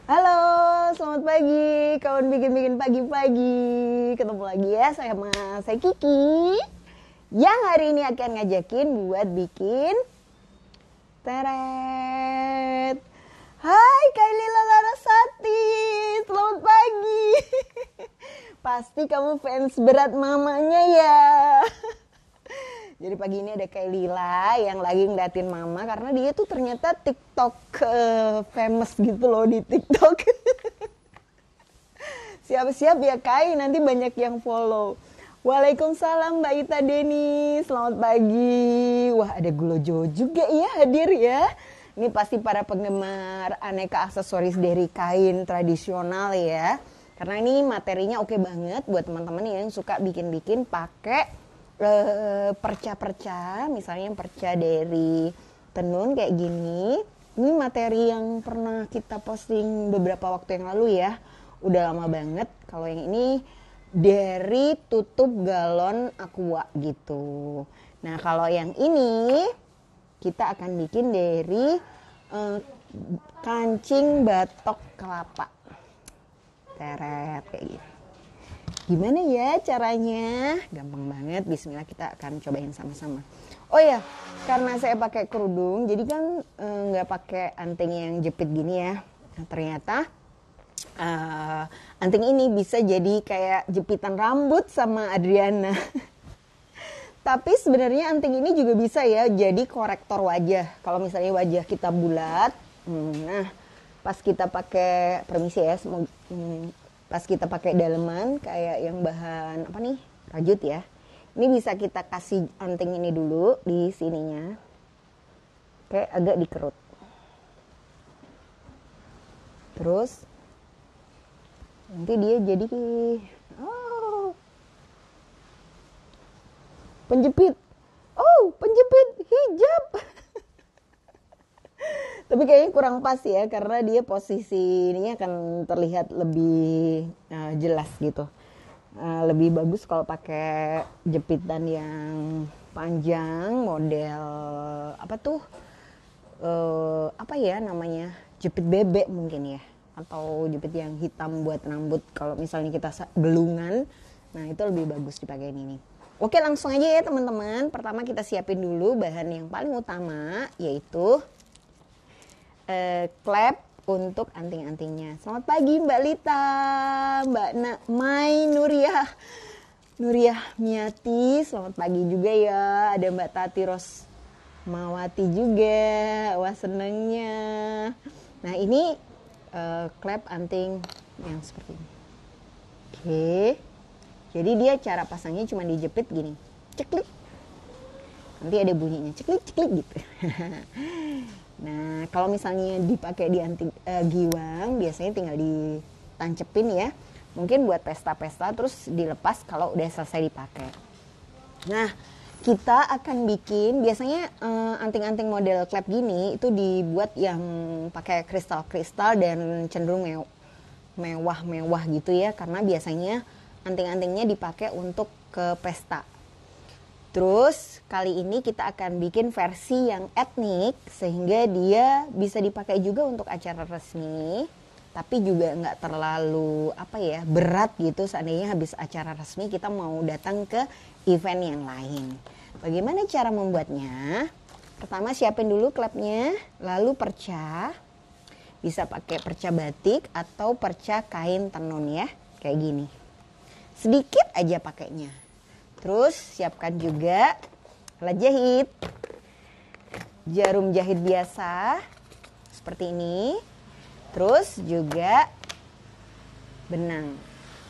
Halo, selamat pagi kawan bikin-bikin pagi-pagi. Ketemu lagi ya sama saya Kiki, yang hari ini akan ngajakin buat bikin teret. Hai Kailila Larasati, selamat pagi. Pasti kamu fans berat mamanya ya. Jadi pagi ini ada Kailila yang lagi ngeliatin mama karena dia tuh ternyata TikTok famous gitu loh di TikTok. Siap-siap ya Kai, nanti banyak yang follow. Waalaikumsalam Mbak Ita Deni, selamat pagi. Wah, ada Glojo juga ya hadir ya. Ini pasti para penggemar aneka aksesoris dari kain tradisional ya. Karena ini materinya oke banget buat teman-teman yang suka bikin-bikin pakai perca-perca, misalnya perca dari tenun kayak gini. Ini materi yang pernah kita posting beberapa waktu yang lalu ya. Udah lama banget. Kalau yang ini dari tutup galon aqua gitu. Nah kalau yang ini kita akan bikin dari kancing batok kelapa. Teret kayak gitu. Gimana ya caranya? Gampang banget, bismillah kita akan cobain sama-sama. Oh ya, karena saya pakai kerudung, jadi kan nggak pakai anting yang jepit gini ya. Nah, ternyata anting ini bisa jadi kayak jepitan rambut sama Adriana. Tapi sebenarnya anting ini juga bisa ya jadi korektor wajah. Kalau misalnya wajah kita bulat, nah pas kita pakai, permisi ya, pas kita pakai daleman kayak yang bahan apa nih, rajut ya, ini bisa kita kasih anting ini dulu di sininya, kayak agak dikerut, terus nanti dia jadi penjepit hijab. Tapi kayaknya kurang pas ya, karena dia posisinya akan terlihat lebih jelas gitu. Lebih bagus kalau pakai jepitan yang panjang, model apa tuh, apa ya namanya, jepit bebek mungkin ya, atau jepit yang hitam buat rambut. Kalau misalnya kita gelungan, nah itu lebih bagus dipakai ini. Oke, langsung aja ya teman-teman. Pertama kita siapin dulu bahan yang paling utama, yaitu klep untuk anting-antingnya. Selamat pagi Mbak Lita, Mbak Mai Nuriah Miati, selamat pagi juga ya. Ada Mbak Tati Rosmawati juga, wah senengnya. Nah ini klep anting yang seperti ini. Oke, jadi dia cara pasangnya cuma dijepit gini, ceklik. Nanti ada bunyinya ceklik-ceklik gitu. Nah, kalau misalnya dipakai di anting giwang, biasanya tinggal ditancepin ya. Mungkin buat pesta-pesta, terus dilepas kalau udah selesai dipakai. Nah, kita akan bikin, biasanya anting-anting model klep gini itu dibuat yang pakai kristal-kristal dan cenderung mewah-mewah gitu ya. Karena biasanya anting-antingnya dipakai untuk ke pesta. Terus kali ini kita akan bikin versi yang etnik sehingga dia bisa dipakai juga untuk acara resmi, tapi juga nggak terlalu berat gitu seandainya habis acara resmi kita mau datang ke event yang lain. Bagaimana cara membuatnya? Pertama siapin dulu klepnya, lalu perca. Bisa pakai perca batik atau perca kain tenun ya, kayak gini. Sedikit aja pakainya. Terus siapkan juga alat jahit, jarum jahit biasa seperti ini. Terus juga benang.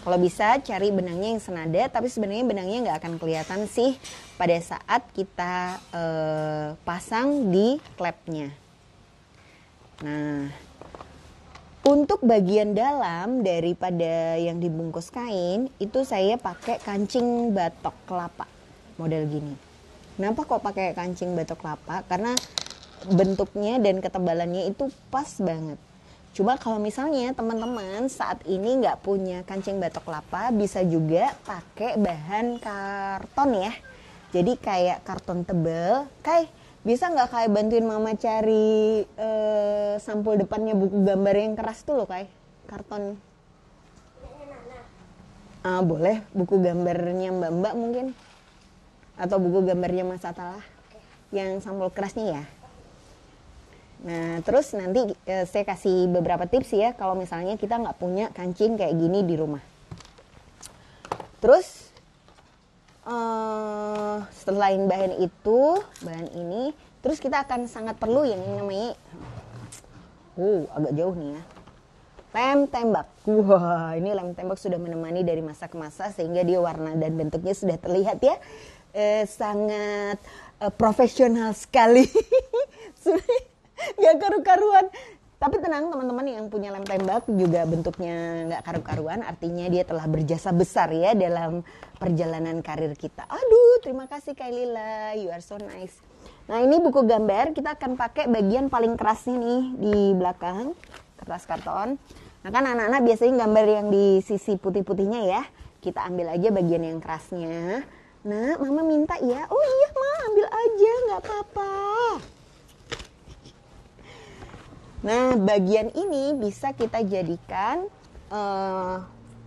Kalau bisa cari benangnya yang senada, tapi sebenarnya benangnya nggak akan kelihatan sih pada saat kita pasang di klepnya. Nah, untuk bagian dalam daripada yang dibungkus kain, itu saya pakai kancing batok kelapa model gini. Kenapa kok pakai kancing batok kelapa? Karena bentuknya dan ketebalannya itu pas banget. Cuma kalau misalnya teman-teman saat ini nggak punya kancing batok kelapa, bisa juga pakai bahan karton ya. Jadi kayak karton tebal, Bisa nggak Kai bantuin Mama cari sampul depannya buku gambar yang keras tuh loh Kai, karton. Boleh, buku gambarnya Mbak mungkin, atau buku gambarnya Mas Atalah, yang sampul kerasnya ya. Nah terus nanti saya kasih beberapa tips ya kalau misalnya kita nggak punya kancing kayak gini di rumah. Terus selain bahan ini, terus kita akan sangat perlu yang namanya, agak jauh nih ya, lem tembak. Wah, ini lem tembak sudah menemani dari masa ke masa sehingga dia warna dan bentuknya sudah terlihat ya, sangat profesional sekali. Gak karu-karuan. Tapi tenang teman-teman, yang punya lem tembak juga bentuknya nggak karu-karuan, artinya dia telah berjasa besar ya dalam perjalanan karir kita. Aduh, terima kasih Kak Lila, you are so nice. Nah ini buku gambar, kita akan pakai bagian paling kerasnya nih di belakang kertas karton. Nah kan anak-anak biasanya gambar yang di sisi putih-putihnya ya, kita ambil aja bagian yang kerasnya. Nah Mama minta ya, oh iya Ma, ambil aja nggak apa-apa. Nah, bagian ini bisa kita jadikan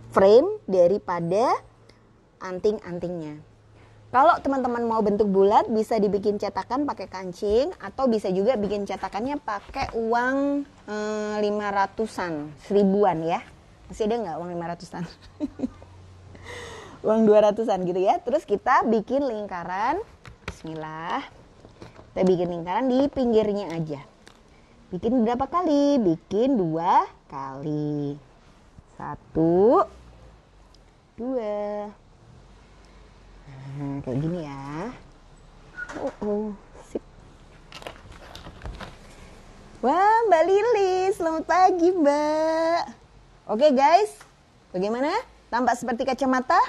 frame daripada anting-antingnya. Kalau teman-teman mau bentuk bulat, bisa dibikin cetakan pakai kancing, atau bisa juga bikin cetakannya pakai uang 500-an, 1000-an ya. Masih ada nggak uang 500-an? Uang 200-an gitu ya. Terus kita bikin lingkaran, bismillah. Kita bikin lingkaran di pinggirnya aja. Bikin berapa kali? Bikin 2 kali. 1, 2. Nah, kayak gini ya. Sip. Wah, Mbak Lili, selamat pagi, Mbak. Oke, guys. Bagaimana? Tampak seperti kacamata?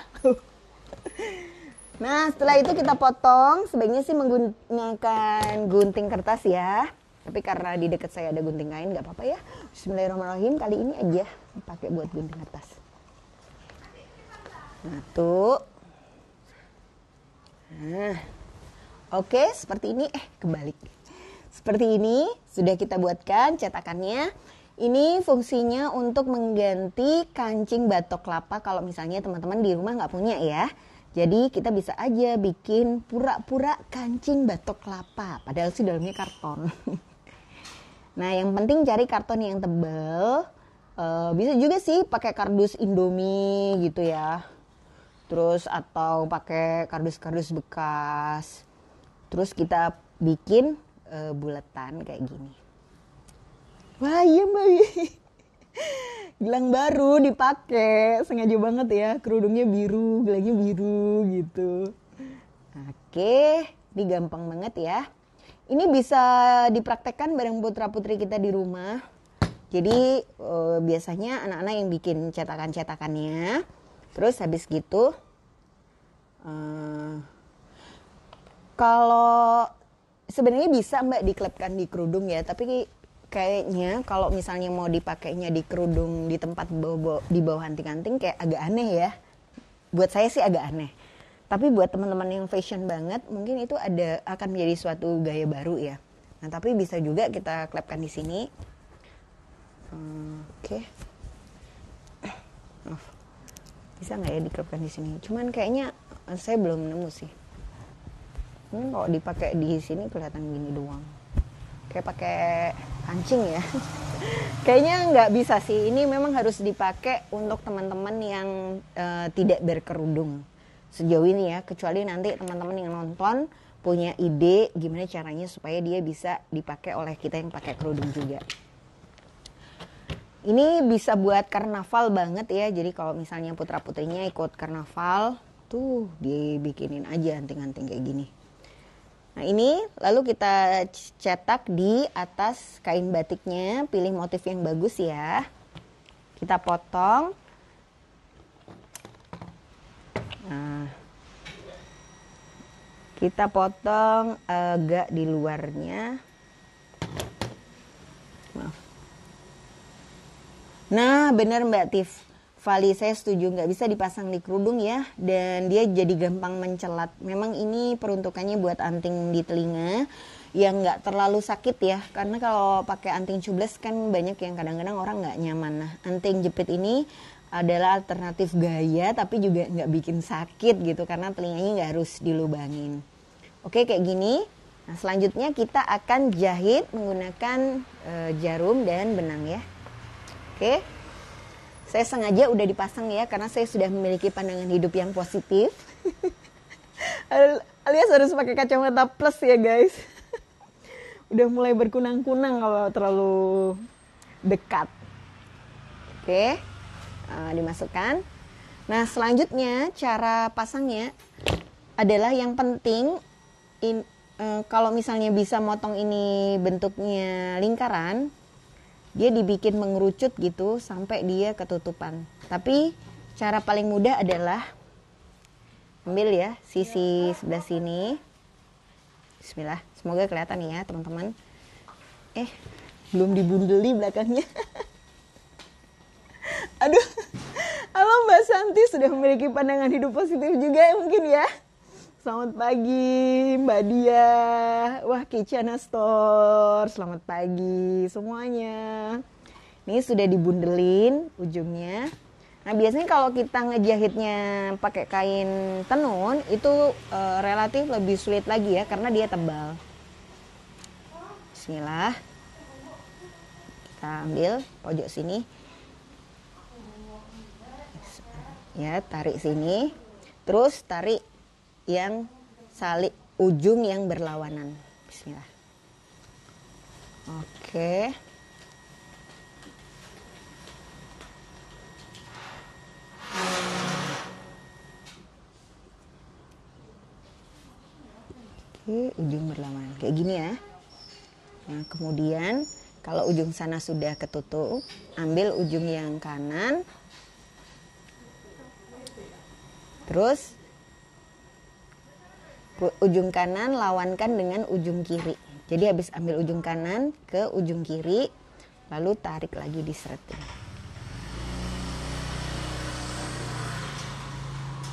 Nah, setelah itu kita potong. Sebaiknya sih menggunakan gunting kertas ya. Tapi karena di dekat saya ada gunting kain, nggak apa-apa ya. Bismillahirrahmanirrahim, kali ini aja pakai buat gunting kertas. Nah, tuh. Nah, oke, seperti ini. Kebalik. Seperti ini, sudah kita buatkan cetakannya. Ini fungsinya untuk mengganti kancing batok kelapa kalau misalnya teman-teman di rumah nggak punya ya. Jadi kita bisa aja bikin pura-pura kancing batok kelapa. Padahal sih dalamnya karton. Nah, yang penting cari karton yang tebal. Bisa juga sih pakai kardus Indomie gitu ya. Terus atau pakai kardus-kardus bekas. Terus kita bikin buletan kayak gini. Wah, iya Mbak. Gelang baru dipakai. Sengaja banget ya. Kerudungnya biru, gelangnya biru gitu. Oke, ini gampang banget ya. Ini bisa dipraktekkan bareng putra-putri kita di rumah. Jadi biasanya anak-anak yang bikin cetakan-cetakannya. Terus habis gitu, kalau sebenarnya bisa Mbak diklepkan di kerudung ya. Tapi kayaknya kalau misalnya mau dipakainya di kerudung di tempat di bawah anting-anting kayak agak aneh ya. Buat saya sih agak aneh. Tapi buat teman-teman yang fashion banget, mungkin itu akan menjadi suatu gaya baru ya. Nah, tapi bisa juga kita klepkan di sini. Oke. Bisa nggak ya diklepkan di sini? Cuman kayaknya saya belum nemu sih. Mungkin kalau dipakai di sini kelihatan gini doang. Kayak pakai kancing ya. Kayaknya nggak bisa sih. Ini memang harus dipakai untuk teman-teman yang tidak berkerudung. Sejauh ini ya, kecuali nanti teman-teman yang nonton punya ide gimana caranya supaya dia bisa dipakai oleh kita yang pakai kerudung juga. Ini bisa buat karnaval banget ya, jadi kalau misalnya putra-putrinya ikut karnaval, tuh dibikinin aja anting-anting kayak gini. Nah ini lalu kita cetak di atas kain batiknya, pilih motif yang bagus ya. Kita potong. Nah, kita potong agak di luarnya. Maaf. Nah, benar Mbak Tif. Vali saya setuju, nggak bisa dipasang di kerudung ya, dan dia jadi gampang mencelat. Memang ini peruntukannya buat anting di telinga. yang nggak terlalu sakit ya, karena kalau pakai anting tubeless kan banyak yang kadang-kadang orang nggak nyaman. Nah, anting jepit ini adalah alternatif gaya tapi juga nggak bikin sakit gitu, karena telinganya nggak harus dilubangin. Oke, kayak gini. Nah, selanjutnya kita akan jahit menggunakan jarum dan benang ya. Oke, saya sengaja udah dipasang ya, karena saya sudah memiliki pandangan hidup yang positif. Alias harus pakai kacamata plus ya guys. Udah mulai berkunang-kunang kalau terlalu dekat. Oke, dimasukkan. Nah, selanjutnya cara pasangnya adalah yang penting kalau misalnya bisa motong ini bentuknya lingkaran, dia dibikin mengerucut gitu sampai dia ketutupan. Tapi cara paling mudah adalah ambil ya sisi sebelah sini. Bismillah, semoga kelihatan ya teman-teman. Belum dibundeli belakangnya. Aduh, halo Mbak Santi, sudah memiliki pandangan hidup positif juga ya mungkin ya. Selamat pagi Mbak Dia. Wah, Kicana Store, selamat pagi semuanya. Ini sudah dibundelin ujungnya. Nah, biasanya kalau kita ngejahitnya pakai kain tenun itu relatif lebih sulit lagi ya, karena dia tebal. Bismillah. Kita ambil pojok sini. Ya, tarik sini. Terus tarik yang salib ujung yang berlawanan. Bismillah. Oke. Oke, ujung berlawanan kayak gini ya. Nah, kemudian kalau ujung sana sudah ketutup, ambil ujung yang kanan. Terus ujung kanan lawankan dengan ujung kiri. Jadi habis ambil ujung kanan ke ujung kiri, lalu tarik lagi di disretin.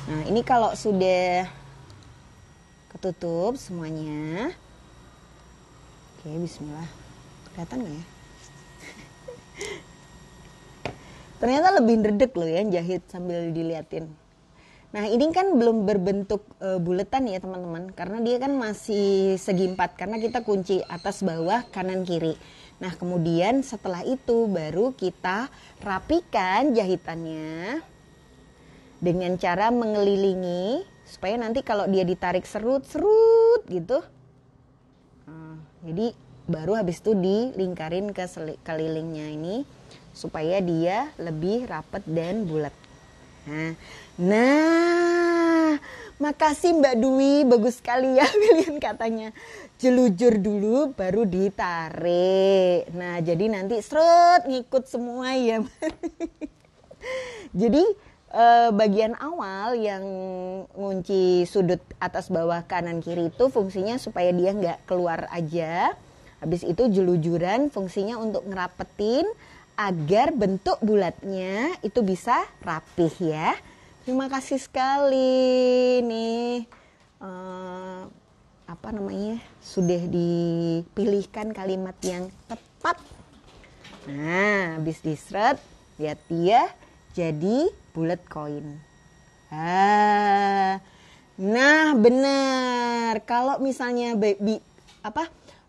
Nah, ini kalau sudah ketutup semuanya. Oke, bismillah. Kelihatan nggak ya? Ternyata lebih ndredeg loh ya jahit sambil diliatin. Nah, ini kan belum berbentuk buletan ya teman-teman, karena dia kan masih segi 4, karena kita kunci atas bawah kanan kiri. Nah, kemudian setelah itu baru kita rapikan jahitannya dengan cara mengelilingi supaya nanti kalau dia ditarik serut-serut gitu. Jadi baru habis itu dilingkarin ke kelilingnya ini supaya dia lebih rapat dan bulat. Nah, makasih Mbak Dwi, bagus sekali ya pilihan katanya. Jelujur dulu baru ditarik. Nah, jadi nanti seret ngikut semua ya. Jadi bagian awal yang ngunci sudut atas bawah kanan kiri itu fungsinya supaya dia nggak keluar aja. Habis itu jelujuran fungsinya untuk ngerapetin agar bentuk bulatnya itu bisa rapih ya. Terima kasih sekali nih sudah dipilihkan kalimat yang tepat. Nah, habis diseret lihat dia jadi bulat koin. Nah benar. Kalau misalnya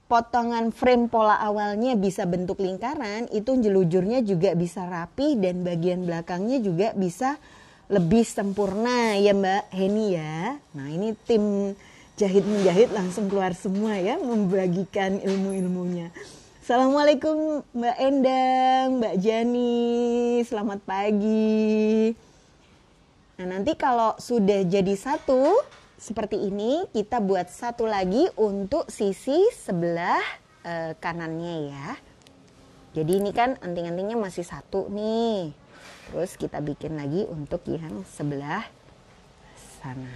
potongan frame pola awalnya bisa bentuk lingkaran, itu jelujurnya juga bisa rapi dan bagian belakangnya juga bisa lebih sempurna ya Mbak Heni ya. Nah, ini tim jahit menjahit langsung keluar semua ya, membagikan ilmu-ilmunya. Assalamualaikum Mbak Endang, Mbak Jani, selamat pagi. Nah, nanti kalau sudah jadi satu seperti ini, kita buat satu lagi untuk sisi sebelah kanannya ya. Jadi ini kan anting-antingnya masih satu nih. Terus kita bikin lagi untuk yang sebelah sana.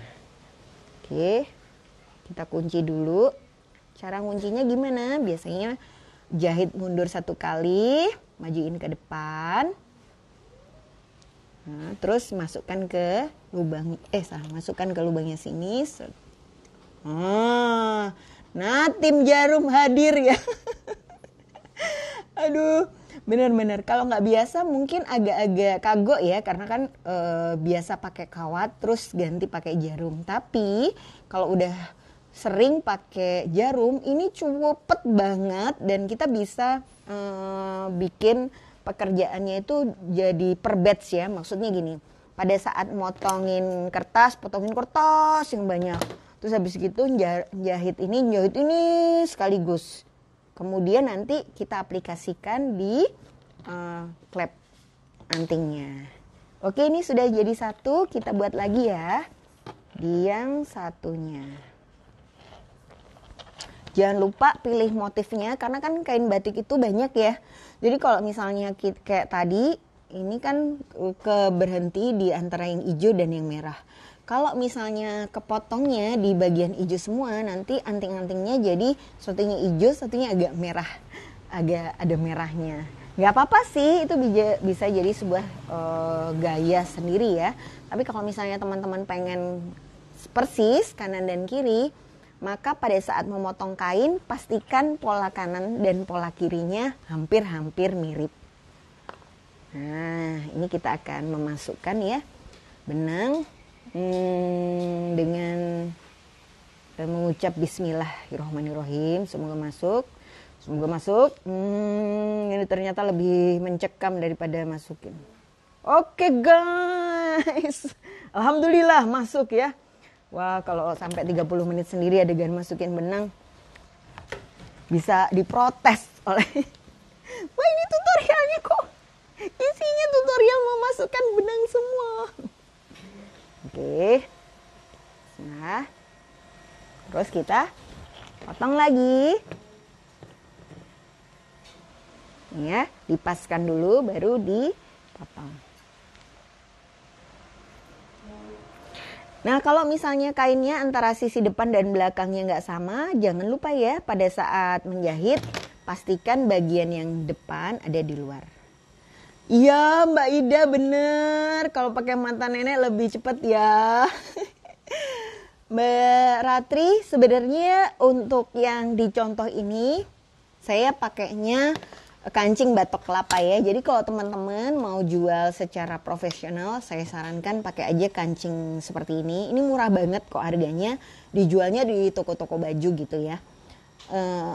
Oke, kita kunci dulu. Cara kuncinya gimana? Biasanya jahit mundur satu kali, majuin ke depan. Nah, terus masukkan ke masukkan ke lubangnya sini. Nah, tim jarum hadir ya. Aduh, bener-bener. Kalau nggak biasa mungkin agak-agak kagok ya, karena kan biasa pakai kawat terus ganti pakai jarum. Tapi kalau udah sering pakai jarum, ini cepet banget dan kita bisa bikin pekerjaannya itu jadi per batch ya. Maksudnya gini, pada saat potongin kertas yang banyak. Terus habis gitu jahit ini sekaligus. Kemudian nanti kita aplikasikan di klep antingnya. Oke, ini sudah jadi satu, kita buat lagi ya di yang satunya. Jangan lupa pilih motifnya, karena kan kain batik itu banyak ya. Jadi kalau misalnya kayak tadi, ini kan berhenti di antara yang hijau dan yang merah. Kalau misalnya kepotongnya di bagian hijau semua, nanti anting-antingnya jadi satunya hijau, satunya agak merah, agak ada merahnya. Gak apa-apa sih, itu bisa jadi sebuah gaya sendiri ya. Tapi kalau misalnya teman-teman pengen persis kanan dan kiri, maka pada saat memotong kain, pastikan pola kanan dan pola kirinya hampir-hampir mirip. Nah, ini kita akan memasukkan ya benang dengan mengucap Bismillahirrahmanirrahim. Semoga masuk. Ini ternyata lebih mencekam daripada masukin. Oke guys, alhamdulillah masuk ya. Wah, kalau sampai 30 menit sendiri adegan masukin benang, bisa diprotes oleh wah, ini tutorialnya kok isinya tutorial memasukkan benang semua. Oke. Nah, terus kita potong lagi. Ini ya, dipaskan dulu baru dipotong. Nah, kalau misalnya kainnya antara sisi depan dan belakangnya nggak sama, jangan lupa ya pada saat menjahit, pastikan bagian yang depan ada di luar. Iya Mbak Ida bener, kalau pakai mata nenek lebih cepat ya. Mbak Ratri, sebenarnya untuk yang dicontoh ini saya pakainya kancing batok kelapa ya. Jadi kalau teman-teman mau jual secara profesional, saya sarankan pakai aja kancing seperti ini. Ini murah banget kok harganya, dijualnya di toko-toko baju gitu ya.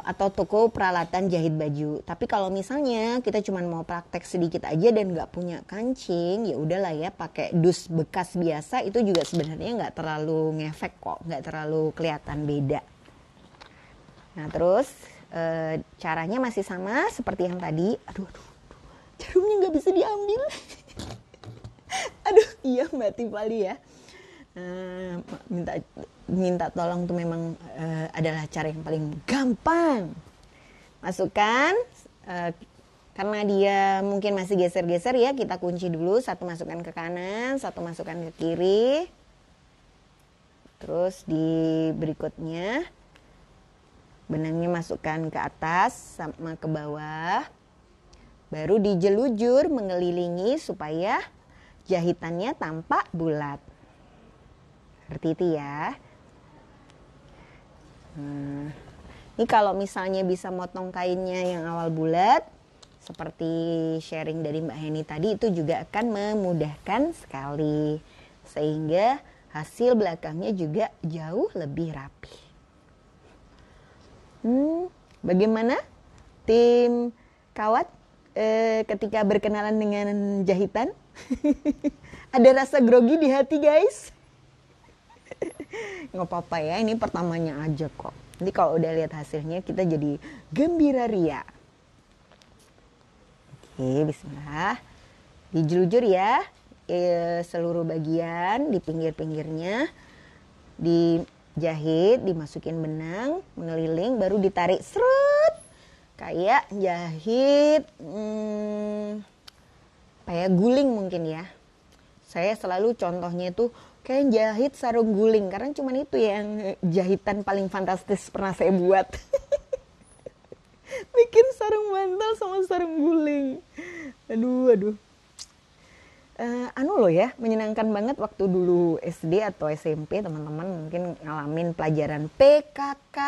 Atau toko peralatan jahit baju. Tapi kalau misalnya kita cuma mau praktek sedikit aja dan nggak punya kancing, ya udahlah ya pakai dus bekas biasa, itu juga sebenarnya nggak terlalu ngefek kok, nggak terlalu kelihatan beda. Nah terus caranya masih sama seperti yang tadi. Aduh, jarumnya nggak bisa diambil. Aduh, iya Mbak Tifali ya. Minta tolong tuh memang adalah cara yang paling gampang. Masukkan karena dia mungkin masih geser-geser ya, kita kunci dulu. Satu masukkan ke kanan, satu masukkan ke kiri. Terus di berikutnya benangnya masukkan ke atas sama ke bawah. Baru dijelujur mengelilingi supaya jahitannya tampak bulat. Seperti itu ya. Ini kalau misalnya bisa motong kainnya yang awal bulat, seperti sharing dari Mbak Heni tadi, itu juga akan memudahkan sekali. Sehingga hasil belakangnya juga jauh lebih rapi. Bagaimana tim kawat ketika berkenalan dengan jahitan? Ada rasa grogi di hati guys? Nggak apa-apa ya, ini pertamanya aja kok. Nanti kalau udah lihat hasilnya kita jadi gembira ria. Oke, bismillah. Dijelujur ya seluruh bagian di pinggir-pinggirnya. Dijahit, dimasukin benang, mengeliling, baru ditarik serut. Kayak jahit kayak guling mungkin ya. Saya selalu contohnya itu kayak jahit sarung guling, karena cuman itu yang jahitan paling fantastis pernah saya buat. Bikin sarung bantal sama sarung guling. Aduh. Anu loh ya, menyenangkan banget waktu dulu SD atau SMP teman-teman mungkin ngalamin pelajaran PKK.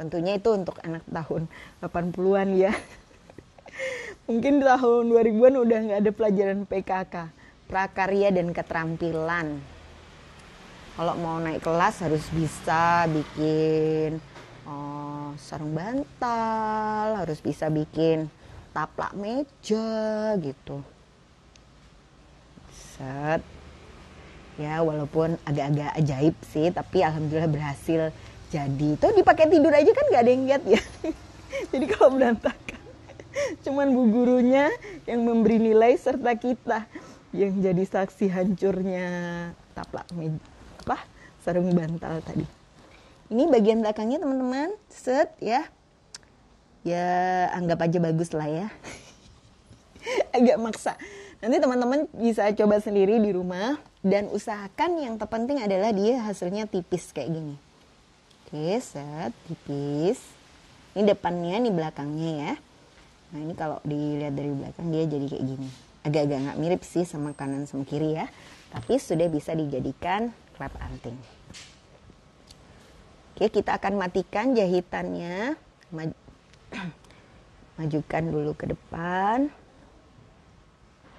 Tentunya itu untuk anak tahun 80-an ya. Mungkin tahun 2000-an udah nggak ada pelajaran PKK, prakarya dan keterampilan. Kalau mau naik kelas harus bisa bikin sarung bantal, harus bisa bikin taplak meja gitu. Set. Ya walaupun agak-agak ajaib sih, tapi alhamdulillah berhasil jadi. Tuh dipakai tidur aja kan nggak ada yang lihat ya. Jadi kalau berantakan, cuman bu gurunya yang memberi nilai serta kita yang jadi saksi hancurnya taplak meja, sarung bantal tadi. Ini bagian belakangnya teman-teman, set ya. Ya anggap aja bagus lah ya. Agak maksa. Nanti teman-teman bisa coba sendiri di rumah dan usahakan yang terpenting adalah dia hasilnya tipis kayak gini. Oke, set, tipis. Ini depannya, ini belakangnya ya. Nah ini kalau dilihat dari belakang dia jadi kayak gini. Agak-agak nggak mirip sih sama kanan sama kiri ya. Tapi sudah bisa dijadikan klep anting. Oke, kita akan matikan jahitannya. Majukan dulu ke depan.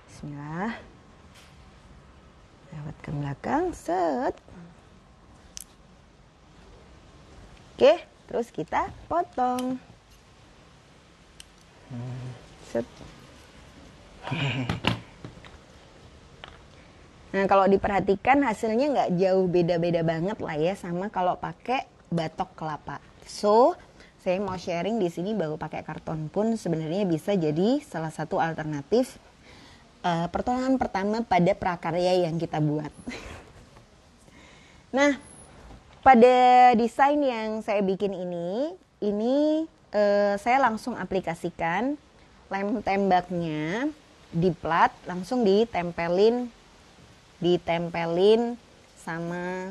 Bismillah. Lewat ke belakang, set. Oke, terus kita potong. Set. Nah, kalau diperhatikan hasilnya nggak jauh beda-beda banget lah ya sama kalau pakai batok kelapa. So, saya mau sharing di sini bahwa pakai karton pun sebenarnya bisa jadi salah satu alternatif pertolongan pertama pada prakarya yang kita buat. Nah, pada desain yang saya bikin ini saya langsung aplikasikan lem tembaknya di plat, langsung ditempelin sama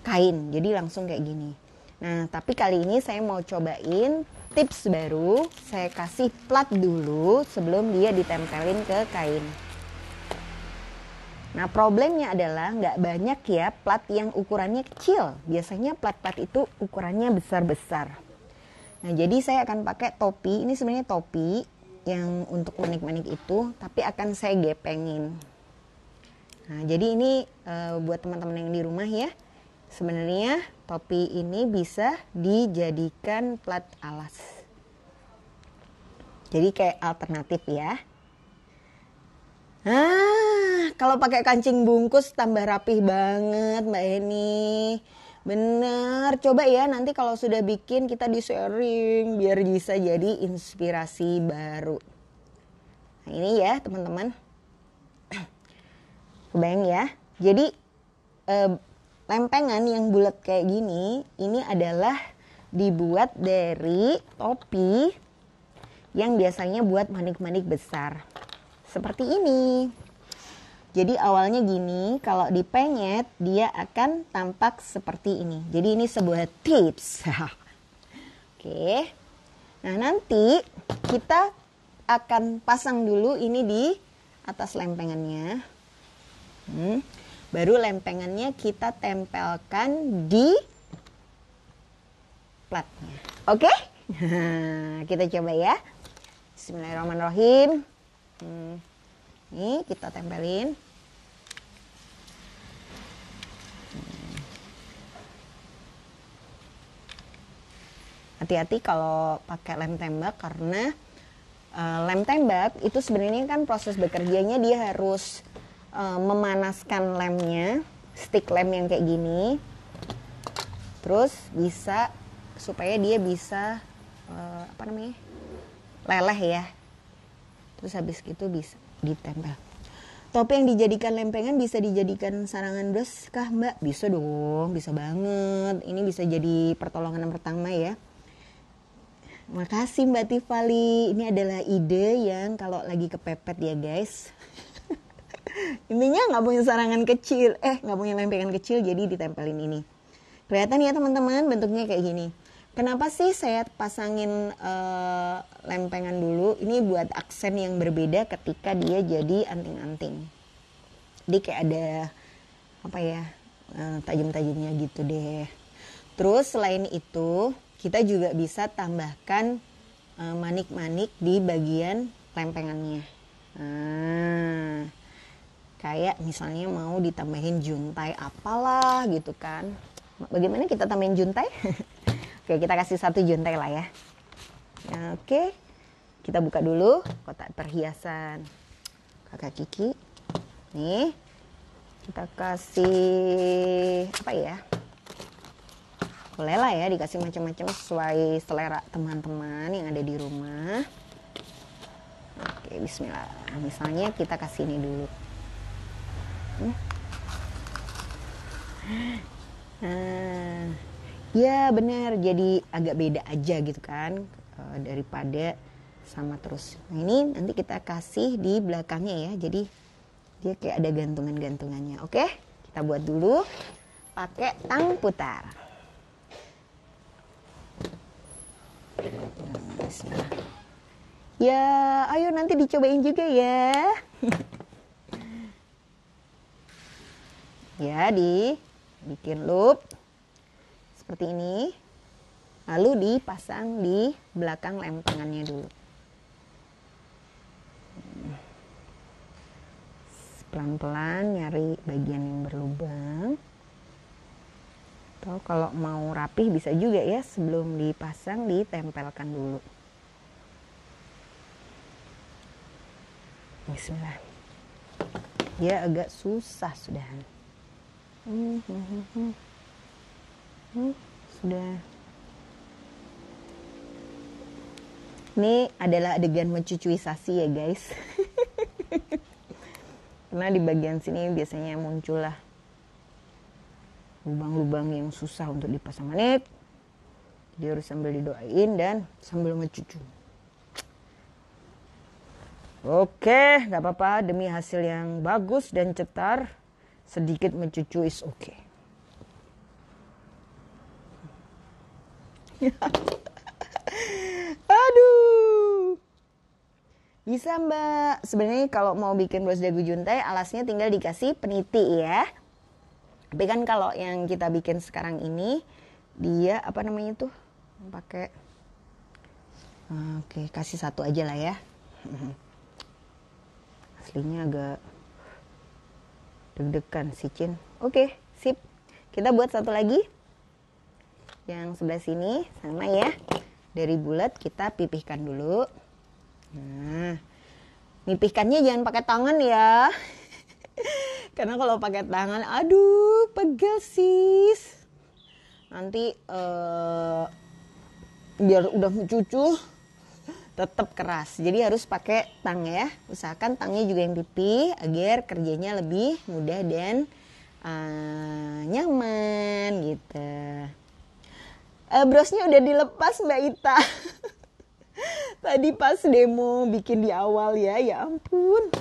kain. Jadi langsung kayak gini. Nah, tapi kali ini saya mau cobain tips baru. Saya kasih plat dulu sebelum dia ditempelin ke kain. Nah, problemnya adalah nggak banyak ya plat yang ukurannya kecil. Biasanya plat-plat itu ukurannya besar-besar. Nah, jadi saya akan pakai topi. Ini sebenarnya topi yang untuk manik-manik itu, tapi akan saya gepengin. Nah, jadi ini buat teman-teman yang di rumah ya. Sebenarnya topi ini bisa dijadikan plat alas. Jadi kayak alternatif ya. Nah, kalau pakai kancing bungkus tambah rapih banget Mbak Eni. Bener, coba ya nanti kalau sudah bikin kita di-sharing biar bisa jadi inspirasi baru. Nah ini ya teman-teman. Kebayang ya. Jadi lempengan yang bulat kayak gini, ini adalah dibuat dari topi yang biasanya buat manik-manik besar. Seperti ini. Jadi awalnya gini, kalau dipenyet dia akan tampak seperti ini. Jadi ini sebuah tips. Oke. Nah nanti kita akan pasang dulu ini di atas lempengannya. Baru lempengannya kita tempelkan di platnya. Oke? Kita coba ya. Bismillahirrahmanirrahim. Ini kita tempelin. Hati-hati kalau pakai lem tembak karena lem tembak itu sebenarnya kan proses bekerjanya dia harus memanaskan lemnya, stick lem yang kayak gini. Terus bisa supaya dia bisa leleh ya. Terus habis itu bisa ditempel. Topi yang dijadikan lempengan bisa dijadikan sarangan dos kah Mbak? Bisa dong, bisa banget. Ini bisa jadi pertolongan pertama ya. Makasih Mbak Tifali. Ini adalah ide yang kalau lagi kepepet ya guys. Intinya nggak punya sarangan kecil, nggak punya lempengan kecil, jadi ditempelin ini. Kelihatan ya teman-teman, bentuknya kayak gini. Kenapa sih saya pasangin lempengan dulu? Ini buat aksen yang berbeda ketika dia jadi anting-anting. Jadi kayak ada tajam-tajamnya gitu deh. Terus selain itu kita juga bisa tambahkan manik-manik di bagian lempengannya. Nah, kayak misalnya mau ditambahin juntai apalah gitu kan. Bagaimana kita tambahin juntai? Oke, kita kasih 1 juntai lah ya. Oke, kita buka dulu kotak perhiasan kakak Kiki. Nih, kita kasih apa ya? Boleh lah ya dikasih macam-macam sesuai selera teman-teman yang ada di rumah. Oke, bismillah. Misalnya kita kasih ini dulu. Nah, ya benar, jadi agak beda aja gitu kan daripada sama terus. Nah, ini nanti kita kasih di belakangnya ya, jadi dia kayak ada gantungan-gantungannya. Oke, kita buat dulu pakai tang putar. Nah, ya, ayo nanti dicobain juga ya. Ya, dibikin loop seperti ini. Lalu dipasang di belakang lempengannya dulu. Pelan-pelan nyari bagian yang berlubang. Atau kalau mau rapih bisa juga ya, sebelum dipasang ditempelkan dulu. Bismillah. Ya agak susah sudah. Sudah. Ini adalah adegan mencucuisasi ya guys. Karena di bagian sini biasanya muncullah lubang-lubang yang susah untuk dipasang manik. Jadi harus sambil didoain dan sambil mencucu. Oke, gak apa-apa, demi hasil yang bagus dan cetar, sedikit mencucu is oke. Aduh. Bisa Mbak, sebenarnya kalau mau bikin bros dagu juntai, alasnya tinggal dikasih peniti ya. Tapi kan kalau yang kita bikin sekarang ini, dia apa namanya tuh, pakai, oke, kasih 1 aja lah ya. Aslinya agak deg-degan sih Cin. Oke, sip. Kita buat 1 lagi. Yang sebelah sini sama ya. Dari bulat kita pipihkan dulu. Nah, pipihkannya jangan pakai tangan ya. Karena kalau pakai tangan, aduh, pegel sis. Nanti biar udah mencucu tetap keras. Jadi harus pakai tang ya. Usahakan tangnya juga yang pipih agar kerjanya lebih mudah dan nyaman gitu. Brosnya udah dilepas Mbak Ita. Tadi pas demo bikin di awal ya ampun.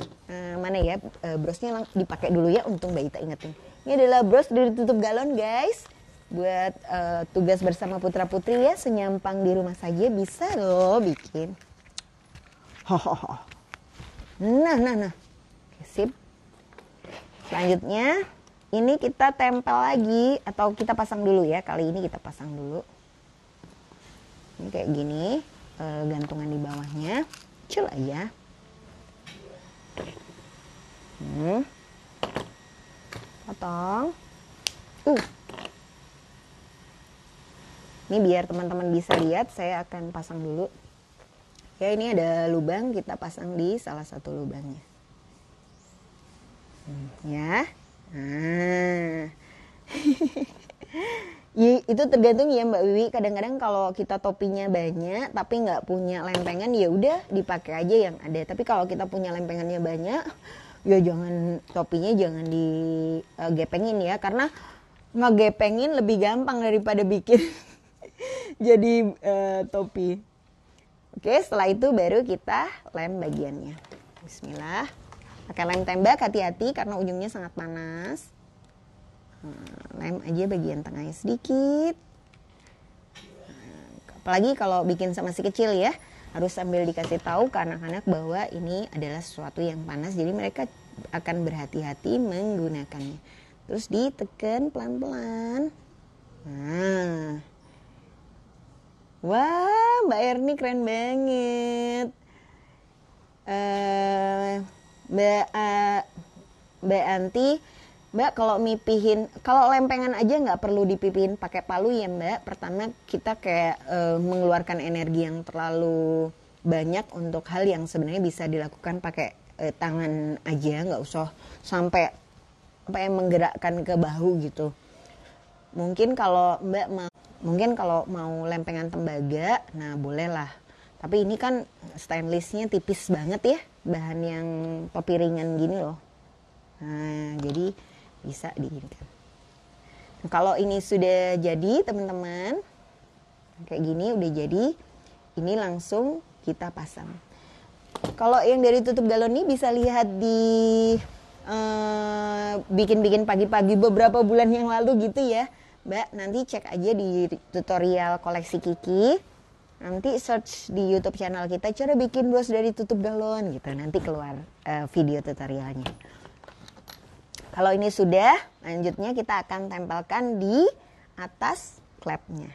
Mana ya brosnya dipakai dulu ya, untung Mbak Ita ingetin. Ini adalah bros dari tutup galon guys. Buat tugas bersama putra-putri ya, senyampang di rumah saja bisa loh bikin. Nah. Oke, sip. Selanjutnya ini kita tempel lagi atau kita pasang dulu ya. Kali ini kita pasang dulu. Ini kayak gini. Gantungan di bawahnya kecil aja. Potong. Ini biar teman-teman bisa lihat, saya akan pasang dulu. Ya, ini ada lubang, kita pasang di salah satu lubangnya. Ya. Nah. Itu tergantung ya Mbak Wiwi. Kadang-kadang kalau kita topinya banyak tapi nggak punya lempengan, ya udah dipakai aja yang ada. Tapi kalau kita punya lempengannya banyak, ya jangan, topinya jangan digepengin ya, karena ngegepengin lebih gampang daripada bikin jadi topi. Oke, setelah itu baru kita lem bagiannya. Bismillah. Pakai lem tembak, hati-hati karena ujungnya sangat panas. Lem aja bagian tengahnya sedikit. Apalagi kalau bikin sama si kecil ya, harus sambil dikasih tahu ke anak-anak bahwa ini adalah sesuatu yang panas, jadi mereka akan berhati-hati menggunakannya. Terus ditekan pelan-pelan. Nah. Wah, Mbak Erni keren banget. Mbak Anti, Mbak kalau mipihin, kalau lempengan aja nggak perlu dipipihin pakai palu ya Mbak. Pertama kita kayak mengeluarkan energi yang terlalu banyak untuk hal yang sebenarnya bisa dilakukan pakai tangan aja, nggak usah sampai menggerakkan ke bahu gitu. Mungkin kalau mau lempengan tembaga, nah bolehlah. Tapi ini kan stainlessnya tipis banget ya, bahan yang pepiringan gini loh. Nah, jadi bisa diginikan. Nah, kalau ini sudah jadi teman-teman, kayak gini udah jadi, ini langsung kita pasang. Kalau yang dari tutup galon ini bisa lihat di bikin-bikin pagi-pagi beberapa bulan yang lalu gitu ya Mbak. Nanti cek aja di tutorial koleksi Kiki, nanti search di YouTube channel kita cara bikin bros dari tutup galon gitu, nanti keluar video tutorialnya. Kalau ini sudah, lanjutnya kita akan tempelkan di atas klepnya.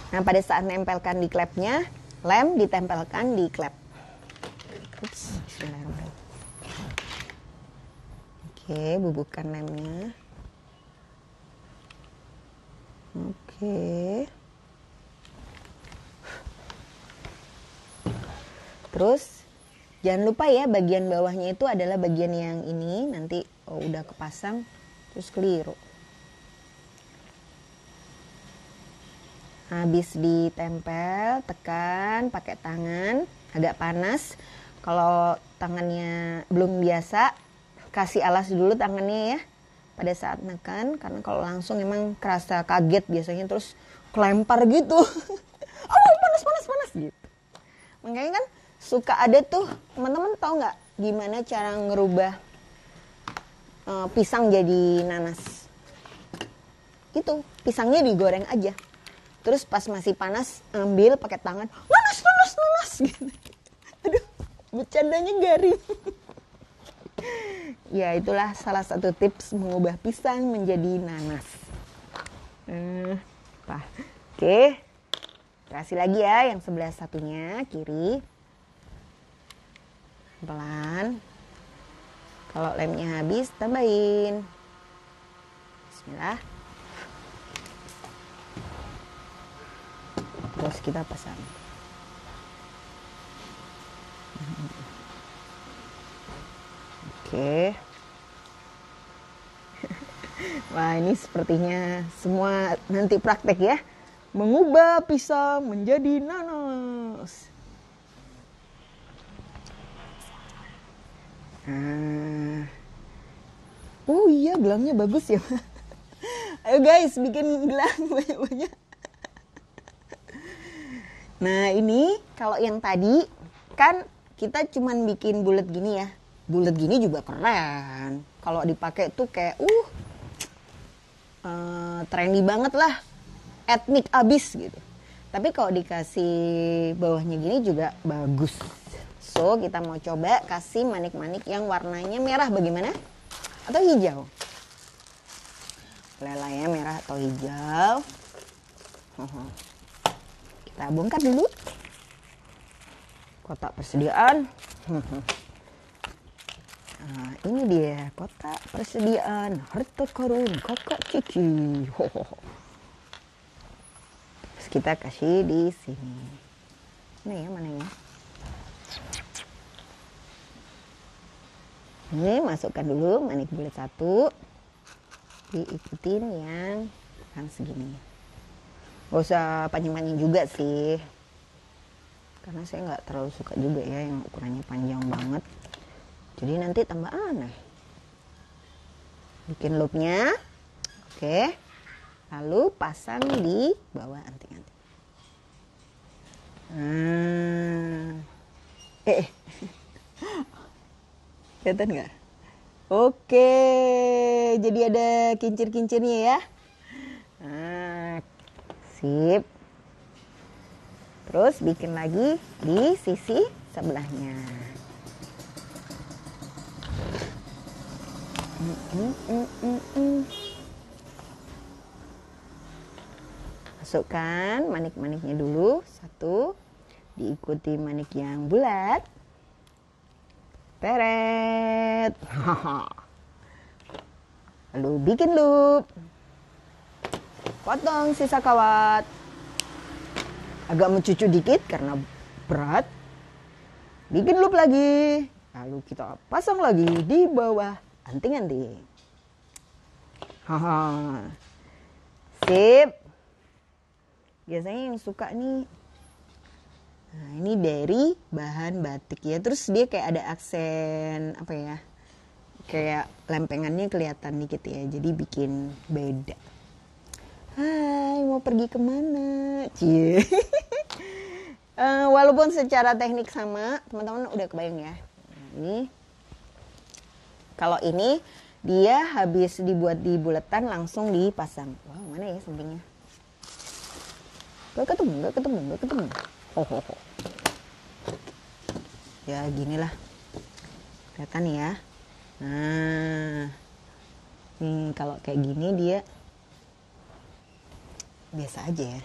Nah, pada saat nempelkan di klepnya, lem ditempelkan di klep. Bismillahirrahmanirrahim. Oke, bubuhkan lemnya. Oke. Terus jangan lupa ya, bagian bawahnya itu adalah bagian yang ini. Nanti udah kepasang terus keliru. Habis ditempel, tekan pakai tangan, agak panas. Kalau tangannya belum biasa, kasih alas dulu tangannya ya pada saat nekan, karena kalau langsung emang kerasa kaget biasanya, terus kelempar gitu. Oh, panas gitu. Makanya kan suka ada tuh, teman-teman tahu nggak gimana cara ngerubah pisang jadi nanas? Itu pisangnya digoreng aja. Terus pas masih panas, ambil pakai tangan, nanas gitu. Aduh, bercandanya garing. Ya, itulah salah satu tips mengubah pisang menjadi nanas. Oke, kasih lagi ya yang sebelah satunya, kiri. Pelan. Kalau lemnya habis, tambahin. Bismillah. Terus kita pasang. Oke. Wah, ini sepertinya semua nanti praktek ya. Mengubah pisang menjadi nanas. Oh iya, gelangnya bagus ya. Ayo guys, bikin gelang banyak-banyak. Nah, ini kalau yang tadi kan kita cuman bikin bulat gini ya. Bulat gini juga keren. Kalau dipakai tuh kayak trendy banget lah. Etnik abis gitu. Tapi kalau dikasih bawahnya gini juga bagus. So, kita mau coba kasih manik-manik yang warnanya merah, bagaimana? Atau hijau? Bolehlah ya, merah atau hijau. Kita bongkar dulu kotak persediaan. Nah, ini dia kotak persediaan harta karun kakak Kiki. Terus kita kasih di sini. Mana ya? Ini masukkan dulu manik bulat satu. Diikutin yang segini. Gak usah panjang-panjang juga sih, karena saya nggak terlalu suka juga ya yang ukurannya panjang banget, jadi nanti tambah aneh. Bikin loopnya. Oke, lalu pasang di bawah anting-anting. Kelihatan nggak? Oke, jadi ada kincir-kincirnya ya. Sip. Terus bikin lagi di sisi sebelahnya. Masukkan manik-maniknya dulu. Satu. Diikuti manik yang bulat. Teret. Lalu bikin loop. Potong sisa kawat. Agak mencucu dikit karena berat. Bikin loop lagi. Lalu kita pasang lagi di bawah anting-anting. Sip. Biasanya yang suka nih. Nah, ini dari bahan batik ya. Terus dia kayak ada aksen apa ya? Kayak lempengannya kelihatan dikit ya. Jadi bikin beda. Hai, mau pergi kemana? Cie. Walaupun secara teknik sama, teman-teman udah kebayang ya. Nah, ini kalau ini dia habis dibuat di bulatan langsung dipasang. Wow, mana ya sampingnya? Gak ketemu. Ya ginilah. Kelihatan ya. Nah, nih kalau kayak gini dia biasa aja ya.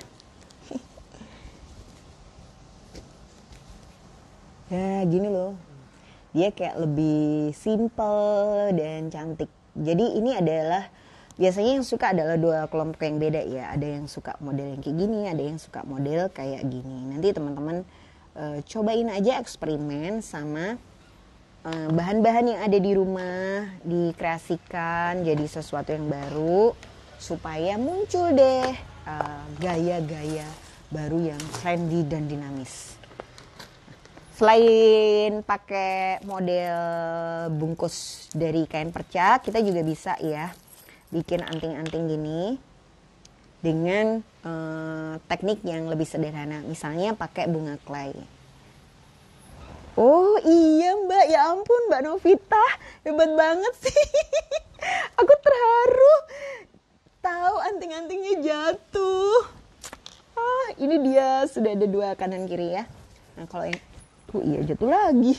Ya gini loh. Dia kayak lebih simple dan cantik. Jadi ini adalah biasanya yang suka adalah dua kelompok yang beda ya. Ada yang suka model yang kayak gini, ada yang suka model kayak gini. Nanti teman-teman cobain aja eksperimen sama bahan-bahan yang ada di rumah, dikreasikan jadi sesuatu yang baru supaya muncul deh gaya-gaya baru yang trendy dan dinamis. Selain pakai model bungkus dari kain perca, kita juga bisa ya bikin anting-anting gini dengan teknik yang lebih sederhana. Misalnya pakai bunga clay. Oh iya Mbak, ya ampun Mbak Novita, hebat banget sih. Aku terharu tahu anting-antingnya jatuh. Ini dia sudah ada dua kanan kiri ya. Nah kalau yang iya jatuh lagi.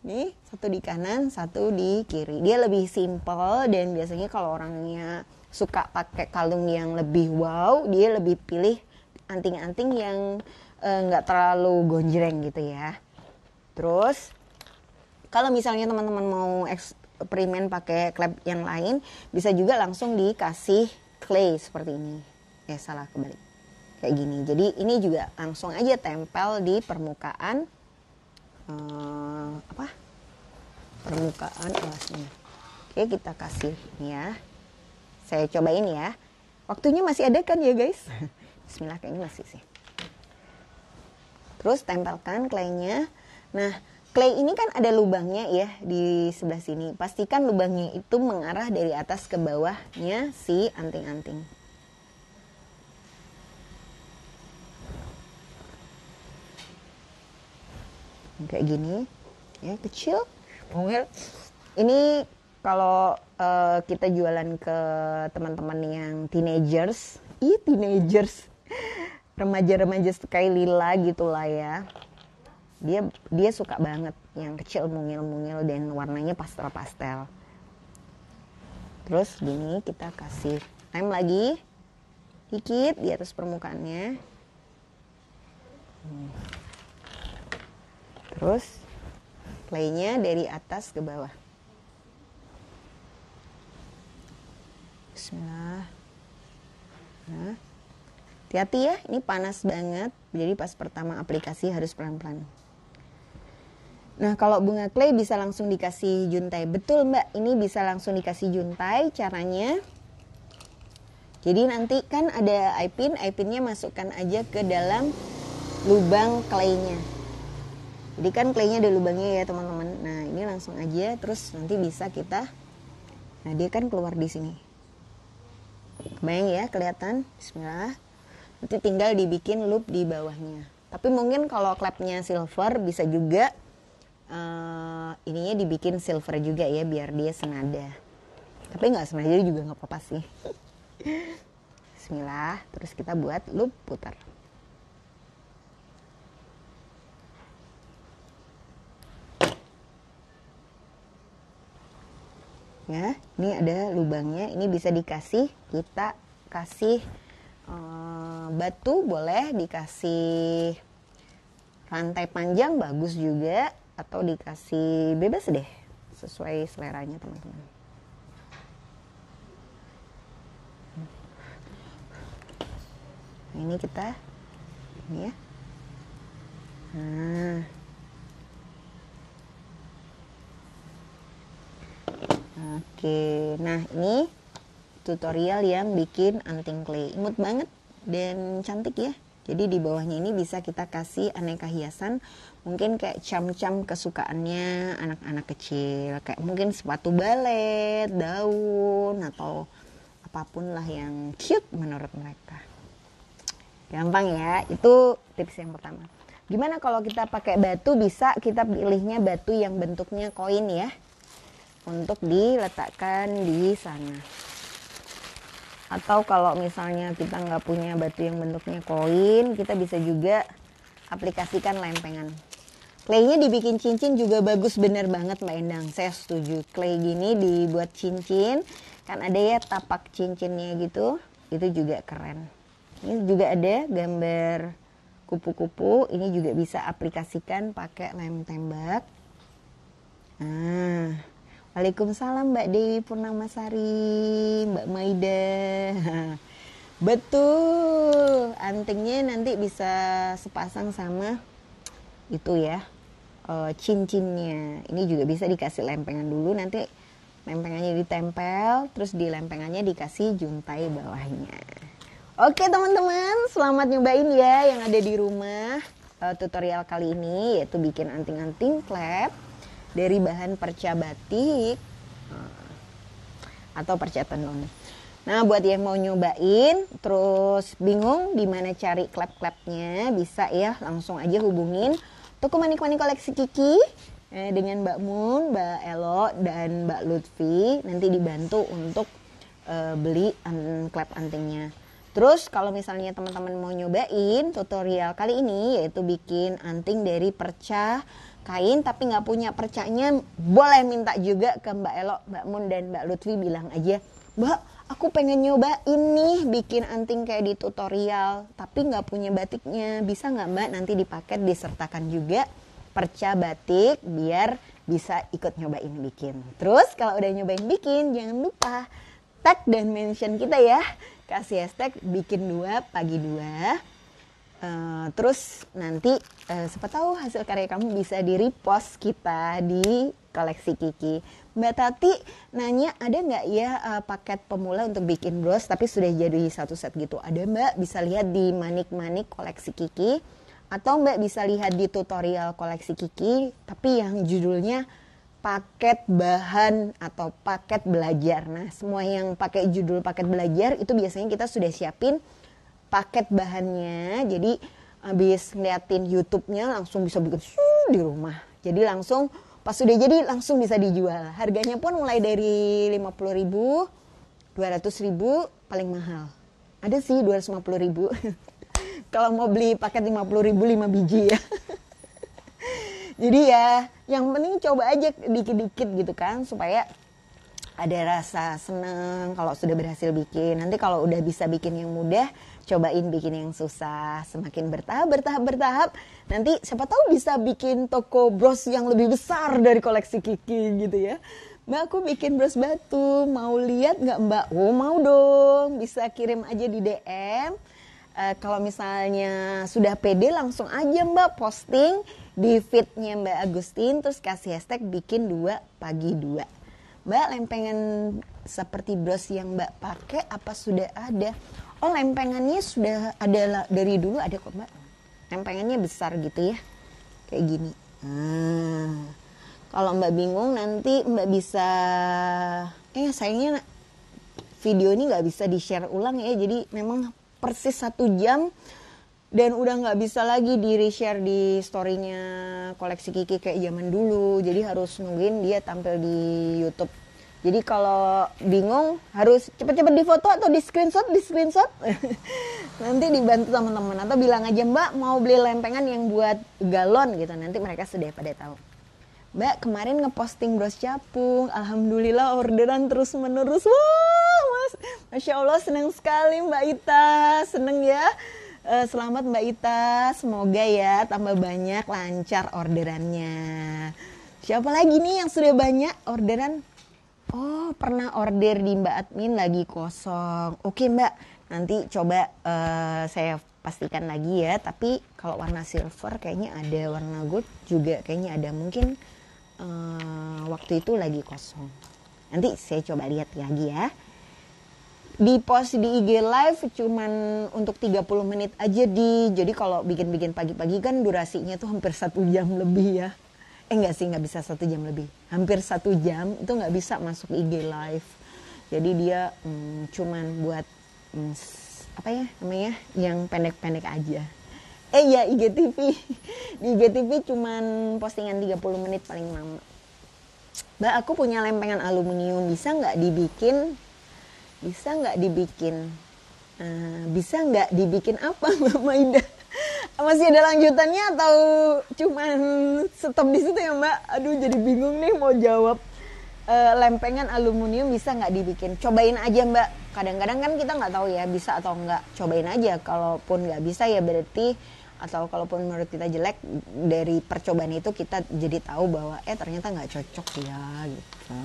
Nih satu di kanan, satu di kiri. Dia lebih simple dan biasanya kalau orangnya suka pakai kalung yang lebih wow, dia lebih pilih anting-anting yang nggak terlalu gonjreng gitu ya. Terus kalau misalnya teman-teman mau eksperimen pakai klep yang lain, bisa juga langsung dikasih clay seperti ini. Salah kebalik. Kayak gini. Jadi ini juga langsung aja tempel di permukaan permukaan alasnya. Oke, kita kasih ini ya. Saya cobain ya. Waktunya masih ada kan ya guys? Bismillah, kayaknya masih sih. Terus tempelkan claynya. Nah, clay ini kan ada lubangnya ya di sebelah sini. Pastikan lubangnya itu mengarah dari atas ke bawahnya si anting-anting. Kayak gini ya, kecil. Ini kalau kita jualan ke teman-teman yang teenagers, remaja-remaja kayak Lila gitulah ya. Dia suka banget yang kecil, mungil-mungil dan warnanya pastel-pastel. Terus gini kita kasih lem lagi dikit di atas permukaannya. Terus claynya dari atas ke bawah. Bismillah. Nah, hati-hati ya, ini panas banget. Jadi pas pertama aplikasi harus pelan-pelan. Nah, kalau bunga clay bisa langsung dikasih juntai. Betul Mbak, ini bisa langsung dikasih juntai. Caranya, jadi nanti kan ada eye pinnya masukkan aja ke dalam lubang claynya. Jadi kan claynya ada lubangnya ya teman-teman. Nah ini langsung aja, terus nanti bisa kita, nah dia kan keluar di sini. Kebayang ya, kelihatan? Bismillah. Nanti tinggal dibikin loop di bawahnya. Tapi mungkin kalau klepnya silver bisa juga ininya dibikin silver juga ya, biar dia senada. Tapi nggak senada juga nggak apa-apa sih. Bismillah. Terus kita buat loop putar. ya. Ini ada lubangnya, ini bisa dikasih, kita kasih batu boleh, dikasih rantai panjang bagus juga, atau dikasih bebas deh, sesuai seleranya teman-teman. Ini kita ini ya. Oke, nah ini tutorial yang bikin anting clay, imut banget dan cantik ya. Jadi di bawahnya ini bisa kita kasih aneka hiasan, mungkin kayak cam-cam kesukaannya anak-anak kecil, kayak mungkin sepatu balet, daun, atau apapun lah yang cute menurut mereka. Gampang ya, itu tips yang pertama. Gimana kalau kita pakai batu? Bisa kita pilihnya batu yang bentuknya koin ya, untuk diletakkan di sana. Atau kalau misalnya kita nggak punya batu yang bentuknya koin, kita bisa juga aplikasikan lempengan. Claynya dibikin cincin juga bagus, bener banget Mbak Endang, saya setuju. Clay gini dibuat cincin, kan ada ya tapak cincinnya gitu, itu juga keren. Ini juga ada gambar kupu-kupu, ini juga bisa aplikasikan pakai lem tembak. Waalaikumsalam Mbak Dewi Purnamasari, Mbak Maida. Betul, antingnya nanti bisa sepasang sama itu ya, cincinnya. Ini juga bisa dikasih lempengan dulu, nanti lempengannya ditempel, terus di lempengannya dikasih juntai bawahnya. Oke teman-teman, selamat nyobain ya yang ada di rumah. Tutorial kali ini yaitu bikin anting-anting klep dari bahan perca batik atau perca tenun. Nah, buat yang mau nyobain terus bingung gimana cari klep-klepnya, bisa ya langsung aja hubungin toko manik-manik koleksi Kiki dengan Mbak Mun, Mbak Elo, dan Mbak Lutfi. Nanti dibantu untuk beli klep antingnya. Terus kalau misalnya teman-teman mau nyobain tutorial kali ini yaitu bikin anting dari perca kain tapi nggak punya percanya, boleh minta juga ke Mbak Elo, Mbak Mun, dan Mbak Lutfi. Bilang aja, Mbak, aku pengen nyobain nih bikin anting kayak di tutorial tapi nggak punya batiknya, bisa nggak Mbak nanti dipaket disertakan juga perca batik biar bisa ikut nyobain bikin. Terus kalau udah nyobain bikin jangan lupa tag dan mention kita ya, kasih hashtag bikin 2 pagi 2. Terus nanti siapa tahu hasil karya kamu bisa di repost kita di koleksi Kiki. Mbak Tati nanya ada nggak ya paket pemula untuk bikin bros tapi sudah jadi satu set gitu. Ada Mbak, bisa lihat di manik-manik koleksi Kiki, atau Mbak bisa lihat di tutorial koleksi Kiki tapi yang judulnya paket bahan atau paket belajar. Nah, semua yang pakai judul paket belajar itu biasanya kita sudah siapin paket bahannya, jadi habis ngeliatin YouTube-nya langsung bisa bikin di rumah. Jadi langsung pas sudah jadi langsung bisa dijual. Harganya pun mulai dari 50.000, 200.000, paling mahal ada sih 250.000. Kalau mau beli paket 50.000 5 biji ya. Jadi ya yang penting coba aja dikit-dikit gitu kan, supaya ada rasa seneng kalau sudah berhasil bikin. Nanti kalau udah bisa bikin yang mudah, cobain bikin yang susah. Semakin bertahap, nanti siapa tahu bisa bikin toko bros yang lebih besar dari koleksi Kiki gitu ya. Mbak, aku bikin bros batu, mau lihat nggak Mbak? Oh mau dong, bisa kirim aja di DM. Kalau misalnya sudah pede langsung aja Mbak posting di feednya Mbak Agustin, terus kasih hashtag bikin 2 pagi 2. Mbak, lempengan seperti bros yang Mbak pakai apa sudah ada? Oh, lempengannya sudah ada dari dulu, ada kok Mbak. Lempengannya besar gitu ya, kayak gini. Kalau Mbak bingung nanti Mbak bisa, sayangnya video ini nggak bisa di share ulang ya. Jadi memang persis 1 jam dan udah nggak bisa lagi di reshare di storynya koleksi Kiki kayak zaman dulu. Jadi harus nungguin dia tampil di YouTube. Jadi kalau bingung harus cepet-cepet difoto atau di screenshot. Nanti dibantu teman-teman, atau bilang aja Mbak mau beli lempengan yang buat galon gitu. Nanti mereka sudah pada tahu. Mbak kemarin ngeposting bros capung, alhamdulillah orderan terus menerus. Wah mas, Masya Allah senang sekali Mbak Ita, seneng ya. Selamat Mbak Ita, semoga ya tambah banyak lancar orderannya. Siapa lagi nih yang sudah banyak orderan? Oh pernah order di Mbak Admin lagi kosong. Oke Mbak, nanti coba saya pastikan lagi ya. Tapi kalau warna silver kayaknya ada, warna gold juga kayaknya ada. Mungkin waktu itu lagi kosong. Nanti saya coba lihat lagi ya. Di post di IG live cuman untuk 30 menit aja jadi kalau bikin-bikin pagi-pagi kan durasinya tuh hampir 1 jam lebih ya. Enggak sih, nggak bisa 1 jam lebih, hampir 1 jam itu nggak bisa masuk IG live. Jadi dia cuman buat apa ya namanya yang pendek-pendek aja. Ya IGTV di IGTV cuman postingan 30 menit paling lama. Mbak aku punya lempengan aluminium, bisa nggak dibikin bisa nggak dibikin apa Mbak Maida? Masih ada lanjutannya atau cuman stop di situ ya Mbak? Aduh jadi bingung nih mau jawab. Lempengan aluminium bisa nggak dibikin? Cobain aja Mbak. Kadang-kadang kan kita nggak tahu ya bisa atau nggak. Cobain aja. Kalaupun nggak bisa ya berarti, atau kalaupun menurut kita jelek, dari percobaan itu kita jadi tahu bahwa ternyata nggak cocok ya gitu.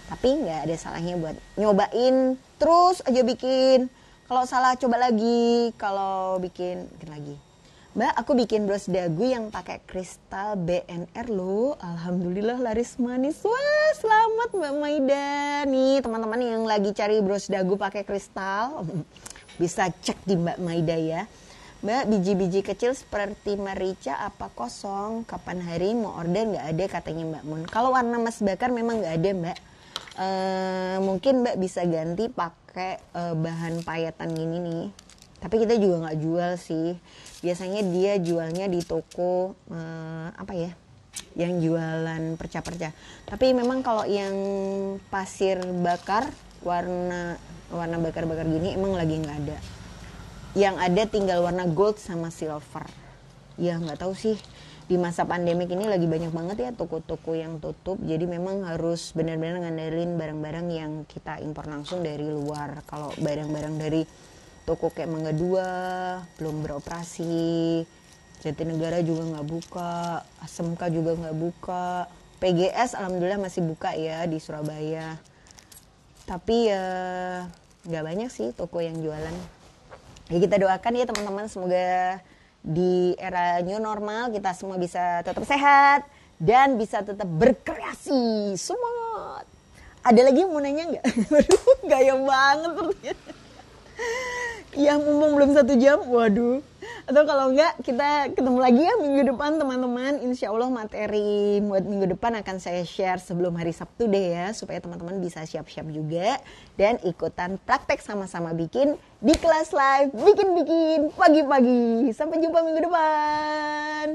Tapi nggak ada salahnya buat nyobain terus aja bikin. Kalau salah coba lagi, kalau bikin lagi. Mbak, aku bikin bros dagu yang pakai kristal BNR loh. Alhamdulillah laris manis. Wah, selamat Mbak Maida. Nih, teman-teman yang lagi cari bros dagu pakai kristal, bisa cek di Mbak Maida ya. Mbak, biji-biji kecil seperti merica apa kosong? Kapan hari mau order? Nggak ada katanya Mbak Mun. Kalau warna emas bakar memang nggak ada Mbak. Mungkin Mbak bisa ganti pakai bahan payatan gini nih. Tapi kita juga nggak jual sih. Biasanya dia jualnya di toko yang jualan perca-perca. Tapi memang kalau yang pasir bakar warna bakar-bakar gini emang lagi nggak ada. Yang ada tinggal warna gold sama silver. Ya nggak tahu sih. Di masa pandemik ini lagi banyak banget ya toko-toko yang tutup. Jadi memang harus benar-benar ngandelin barang-barang yang kita impor langsung dari luar. Kalau barang-barang dari toko kayak Mangga 2 belum beroperasi, Jatinegara juga nggak buka, SMK juga nggak buka, PGS alhamdulillah masih buka ya di Surabaya. Tapi ya nggak banyak sih toko yang jualan. Ya kita doakan ya teman-teman, semoga di era new normal kita semua bisa tetap sehat dan bisa tetap berkreasi. Semangat. Ada lagi yang mau nanya nggak? Waduh, gaya banget ternyata. Ya mumpung belum 1 jam, waduh. Atau kalau enggak kita ketemu lagi ya minggu depan teman-teman. Insya Allah materi buat minggu depan akan saya share sebelum hari Sabtu deh ya. Supaya teman-teman bisa siap-siap juga dan ikutan praktek sama-sama bikin di kelas live. Bikin-bikin pagi-pagi. Sampai jumpa minggu depan.